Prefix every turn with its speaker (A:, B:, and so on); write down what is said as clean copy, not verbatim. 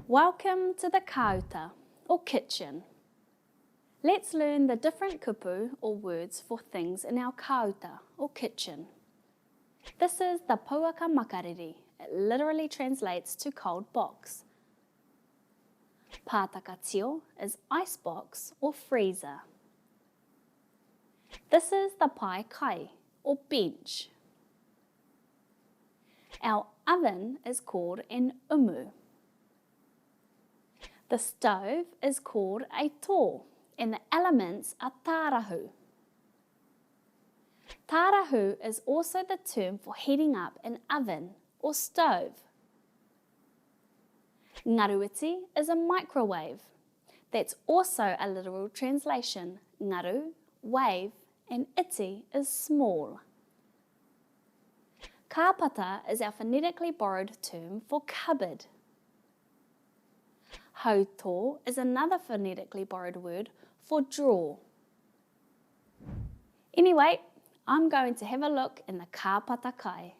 A: Welcome to the kauta, or kitchen. Let's learn the different kupu, or words for things in our kauta, or kitchen. This is the pouaka makariri. It literally translates to cold box. Pātakatio is icebox or freezer. This is the pai kai, or bench. Our oven is called an umu. The stove is called a tō, and the elements are tārahu. Tārahu is also the term for heating up an oven or stove. Ngaruiti is a microwave. That's also a literal translation. Ngaru, wave, and iti is small. Kāpata is our phonetically borrowed term for cupboard. Hautō is another phonetically borrowed word for drawer. Anyway, I'm going to have a look in the kāpata kai.